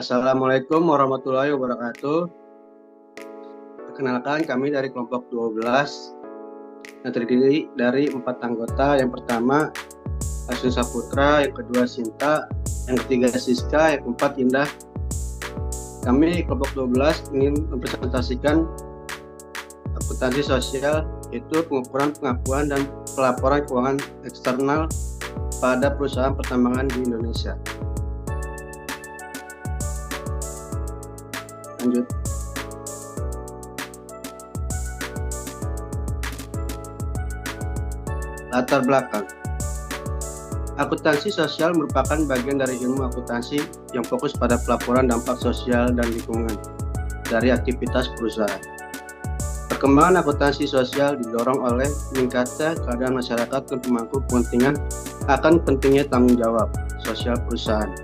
Assalamualaikum warahmatullahi wabarakatuh. Perkenalkan, kami dari kelompok 12 yang terdiri dari 4 anggota. Yang pertama Asun Saputra, yang kedua Sinta, yang ketiga Siska, yang keempat Indah. Kami kelompok 12 ingin mempresentasikan akuntansi sosial, yaitu pengukuran, pengakuan, dan pelaporan keuangan eksternal pada perusahaan pertambangan di Indonesia. Lanjut. Latar belakang. Akuntansi sosial merupakan bagian dari ilmu akuntansi yang fokus pada pelaporan dampak sosial dan lingkungan dari aktivitas perusahaan. Perkembangan akuntansi sosial didorong oleh meningkatnya keadaan masyarakat dan pemangku kepentingan akan pentingnya tanggung jawab sosial perusahaan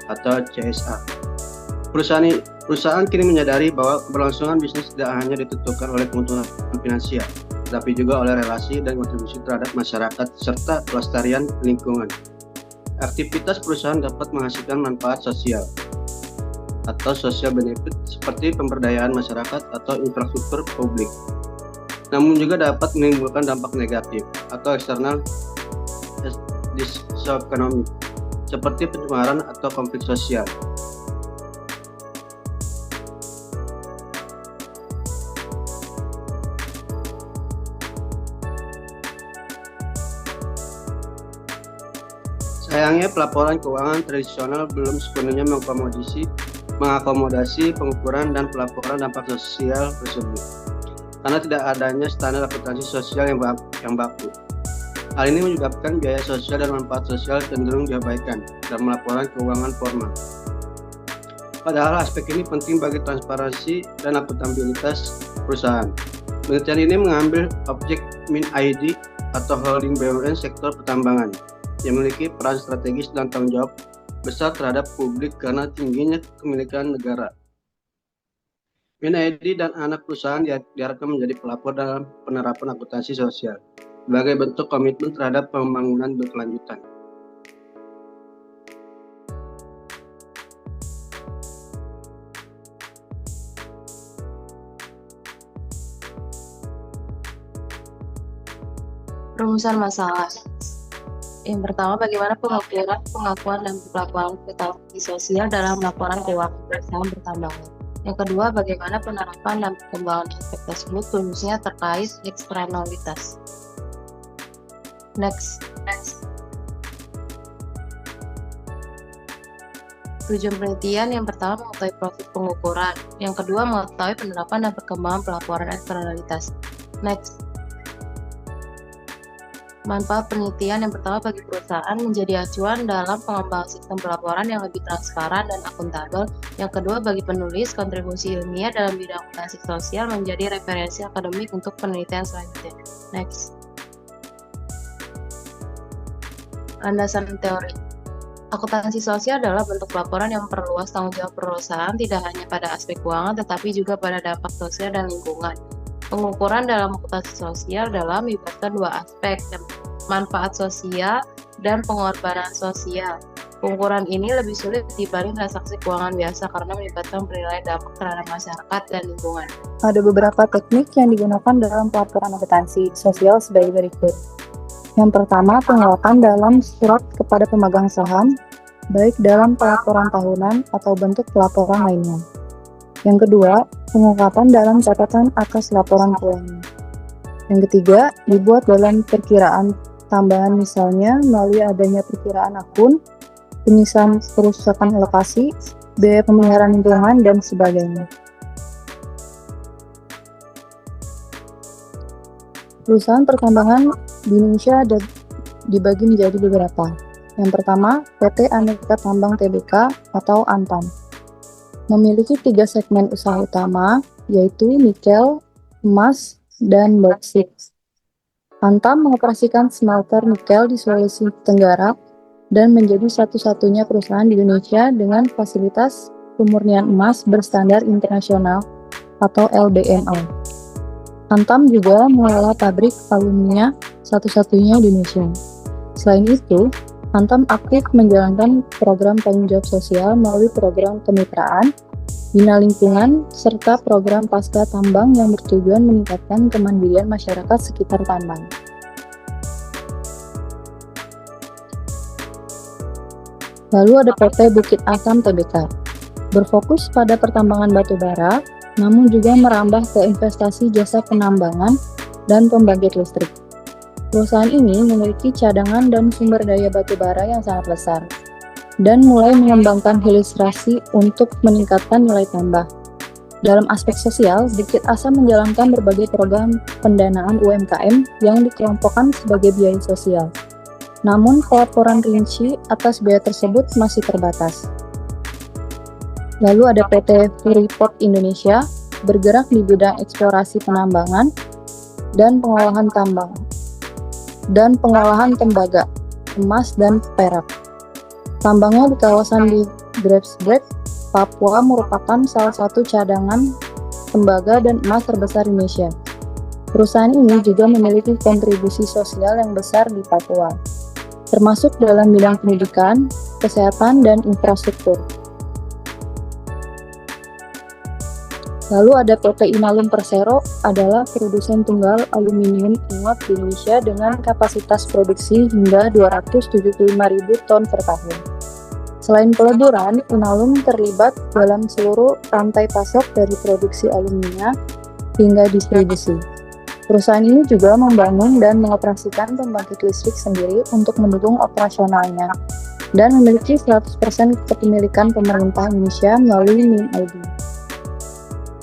atau CSA. Perusahaan kini menyadari bahwa keberlangsungan bisnis tidak hanya ditentukan oleh keuntungan finansial, tetapi juga oleh relasi dan kontribusi terhadap masyarakat serta pelestarian lingkungan. Aktivitas perusahaan dapat menghasilkan manfaat sosial atau social benefit seperti pemberdayaan masyarakat atau infrastruktur publik. Namun juga dapat menimbulkan dampak negatif atau eksternal disekonomik seperti pencemaran atau konflik sosial. Sayangnya, pelaporan keuangan tradisional belum sepenuhnya mengakomodasi pengukuran dan pelaporan dampak sosial tersebut, karena tidak adanya standar akuntansi sosial yang baku. Hal ini menyebabkan biaya sosial dan manfaat sosial cenderung diabaikan dalam laporan keuangan formal. Padahal aspek ini penting bagi transparansi dan akuntabilitas perusahaan. Penelitian ini mengambil objek MinID atau holding BUMN sektor pertambangan yang memiliki peran strategis dan tanggung jawab besar terhadap publik karena tingginya kepemilikan negara. MinID dan anak perusahaan diharapkan menjadi pelapor dalam penerapan akuntansi sosial sebagai bentuk komitmen terhadap pembangunan berkelanjutan. Rumusan masalah. Yang pertama, bagaimana pengakuan dan pelaporan akuntansi sosial dalam laporan keuangan perusahaan pertambangan. Yang kedua, bagaimana penerapan dan perkembangan aspek tersebut, khususnya terkait eksternalitas. Next. Tujuan penelitian yang pertama mengetahui profil pengukuran, yang kedua mengetahui penerapan dan perkembangan pelaporan eksternalitas. Next. Manfaat penelitian yang pertama bagi perusahaan menjadi acuan dalam pengembangan sistem pelaporan yang lebih transparan dan akuntabel. Yang kedua, bagi penulis, kontribusi ilmiah dalam bidang akuntansi sosial menjadi referensi akademik untuk penelitian selanjutnya. Next. Landasan teori. Akuntansi sosial adalah bentuk pelaporan yang memperluas tanggung jawab perusahaan tidak hanya pada aspek keuangan tetapi juga pada dampak sosial dan lingkungan. Pengukuran dalam akuntansi sosial melibatkan dua aspek, manfaat sosial dan pengorbanan sosial. Pengukuran ini lebih sulit dibanding transaksi keuangan biasa karena melibatkan penilaian dampak terhadap masyarakat dan lingkungan. Ada beberapa teknik yang digunakan dalam pelaporan akuntansi sosial sebagai berikut. Yang pertama, pengungkapan dalam surat kepada pemegang saham, baik dalam pelaporan tahunan atau bentuk pelaporan lainnya. Yang kedua, pengungkapan dalam catatan atas laporan keuangan. Yang ketiga, dibuat dalam perkiraan tambahan misalnya melalui adanya perkiraan akun, penyisahan kerusakan lokasi, biaya pemeliharaan lingkungan, dan sebagainya. Perusahaan pertambangan di Indonesia dibagi menjadi beberapa. Yang pertama, PT Aneka Tambang Tbk atau Antam. Memiliki 3 segmen usaha utama, yaitu nikel, emas, dan bauksit. Antam mengoperasikan smelter nikel di Sulawesi Tenggara dan menjadi satu-satunya perusahaan di Indonesia dengan fasilitas pemurnian emas berstandar internasional atau LBMA. Antam juga mengelola pabrik aluminium satu-satunya di Indonesia. Selain itu, Antam aktif menjalankan program tanggung jawab sosial melalui program kemitraan, bina lingkungan, serta program pasca tambang yang bertujuan meningkatkan kemandirian masyarakat sekitar tambang. Lalu ada PT Bukit Asam Tbk, berfokus pada pertambangan batu bara, namun juga merambah ke investasi jasa penambangan dan pembangkit listrik. Perusahaan ini memiliki cadangan dan sumber daya batu bara yang sangat besar, dan mulai mengembangkan hilirisasi untuk meningkatkan nilai tambah. Dalam aspek sosial, Bukit Asam menjalankan berbagai program pendanaan UMKM yang dikelompokkan sebagai biaya sosial. Namun, pelaporan rinci atas biaya tersebut masih terbatas. Lalu ada PT Freeport Indonesia, bergerak di bidang eksplorasi penambangan dan pengolahan tambang, dan pengolahan tembaga, emas, dan perak. Tambangnya di kawasan di Gravesbrek, Papua merupakan salah satu cadangan tembaga dan emas terbesar di Indonesia. Perusahaan ini juga memiliki kontribusi sosial yang besar di Papua, termasuk dalam bidang pendidikan, kesehatan, dan infrastruktur. Lalu ada PT Inalum Persero, adalah produsen tunggal aluminium ingot di Indonesia dengan kapasitas produksi hingga 275.000 ton per tahun. Selain peleburan, Inalum terlibat dalam seluruh rantai pasok dari produksi aluminium hingga distribusi. Perusahaan ini juga membangun dan mengoperasikan pembangkit listrik sendiri untuk mendukung operasionalnya dan memiliki 100% kepemilikan pemerintah Indonesia melalui MIN-ID.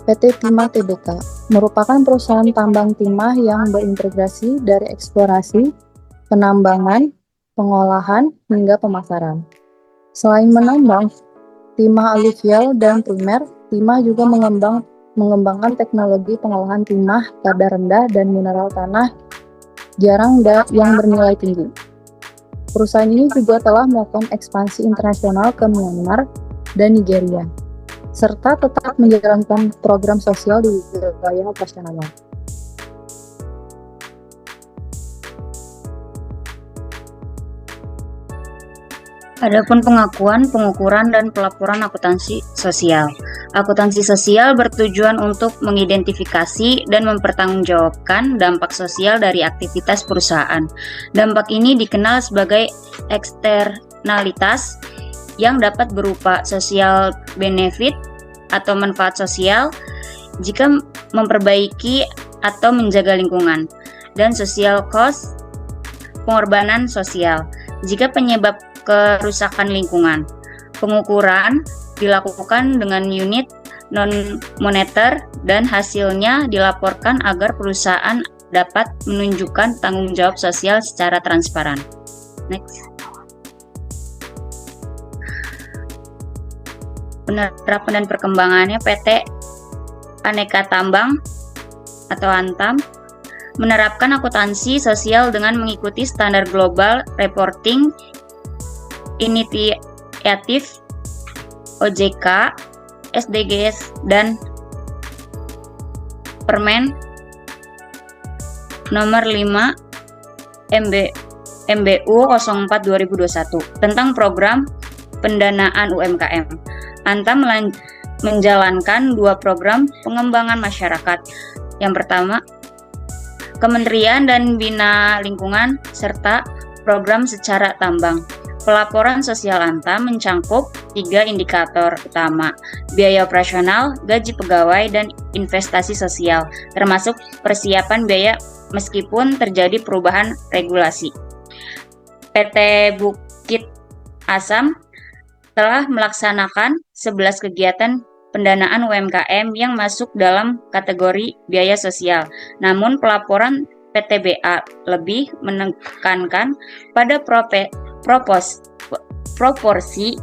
PT Timah Tbk merupakan perusahaan tambang timah yang berintegrasi dari eksplorasi, penambangan, pengolahan, hingga pemasaran. Selain menambang timah aluvial dan primer, Timah juga mengembangkan teknologi pengolahan timah kadar rendah dan mineral tanah jarang yang bernilai tinggi. Perusahaan ini juga telah melakukan ekspansi internasional ke Myanmar dan Nigeria, serta tetap menjalankan program sosial di wilayah operasional. Adapun pengakuan, pengukuran, dan pelaporan akuntansi sosial. Akuntansi sosial bertujuan untuk mengidentifikasi dan mempertanggungjawabkan dampak sosial dari aktivitas perusahaan. Dampak ini dikenal sebagai eksternalitas yang dapat berupa social benefit atau manfaat sosial jika memperbaiki atau menjaga lingkungan, dan social cost, pengorbanan sosial, jika penyebab kerusakan lingkungan. Pengukuran dilakukan dengan unit non-moneter dan hasilnya dilaporkan agar perusahaan dapat menunjukkan tanggung jawab sosial secara transparan. Next. Penerapan dan perkembangannya PT Aneka Tambang atau Antam menerapkan akuntansi sosial dengan mengikuti standar global reporting inisiatif OJK, SDGs, dan Permen nomor 5 MBU 04 2021 tentang program pendanaan UMKM. Antam menjalankan 2 program pengembangan masyarakat. Yang pertama, Kementerian dan Bina Lingkungan, serta program secara tambang. Pelaporan sosial Antam mencangkup 3 indikator utama: biaya operasional, gaji pegawai, dan investasi sosial, termasuk persiapan biaya meskipun terjadi perubahan regulasi. PT Bukit Asam telah melaksanakan 11 kegiatan pendanaan UMKM yang masuk dalam kategori biaya sosial. Namun pelaporan PTBA lebih menekankan pada proporsi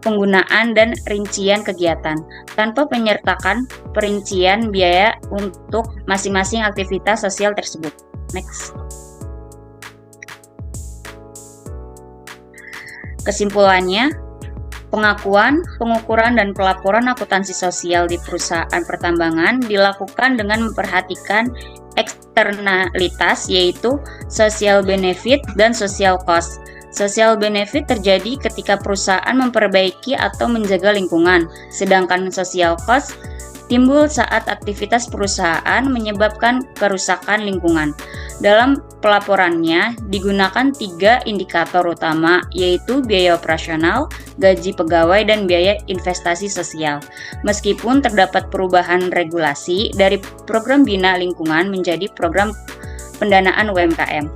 penggunaan dan rincian kegiatan, tanpa menyertakan perincian biaya untuk masing-masing aktivitas sosial tersebut. Next. Kesimpulannya, pengakuan, pengukuran, dan pelaporan akuntansi sosial di perusahaan pertambangan dilakukan dengan memperhatikan eksternalitas, yaitu social benefit dan social cost, Social benefit terjadi ketika perusahaan memperbaiki atau menjaga lingkungan, sedangkan social cost timbul saat aktivitas perusahaan menyebabkan kerusakan lingkungan. Dalam pelaporannya digunakan 3 indikator utama, yaitu biaya operasional, gaji pegawai, dan biaya investasi sosial. Meskipun terdapat perubahan regulasi dari program Bina Lingkungan menjadi program pendanaan UMKM,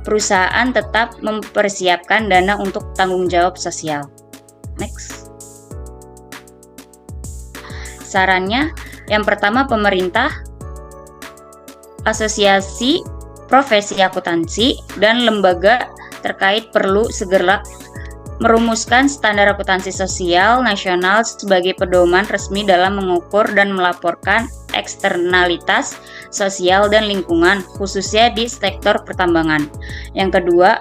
perusahaan tetap mempersiapkan dana untuk tanggung jawab sosial. Next. Sarannya, yang pertama, pemerintah, asosiasi profesi akuntansi, dan lembaga terkait perlu segera merumuskan standar akuntansi sosial nasional sebagai pedoman resmi dalam mengukur dan melaporkan eksternalitas sosial dan lingkungan, khususnya di sektor pertambangan. Yang kedua,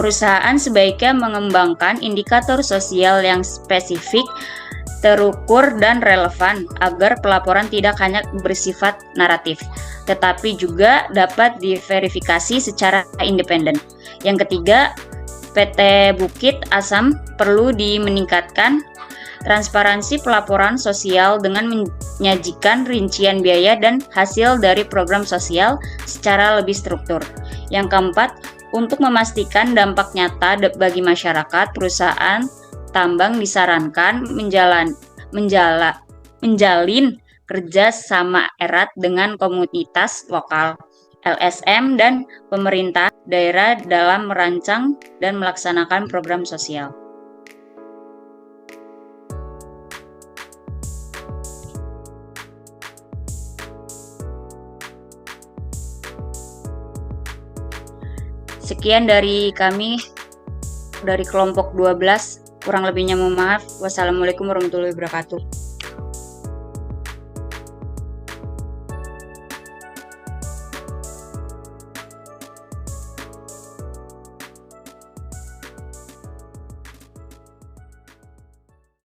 perusahaan sebaiknya mengembangkan indikator sosial yang spesifik, terukur, dan relevan agar pelaporan tidak hanya bersifat naratif, tetapi juga dapat diverifikasi secara independen. Yang ketiga, PT Bukit Asam perlu meningkatkan transparansi pelaporan sosial dengan menyajikan rincian biaya dan hasil dari program sosial secara lebih struktur. Yang keempat, untuk memastikan dampak nyata bagi masyarakat, perusahaan tambang disarankan menjalin kerja sama erat dengan komunitas lokal, LSM, dan pemerintah daerah dalam merancang dan melaksanakan program sosial. Sekian dari kami, dari kelompok 12. Kurang lebihnya mohon maaf. Wassalamualaikum warahmatullahi wabarakatuh.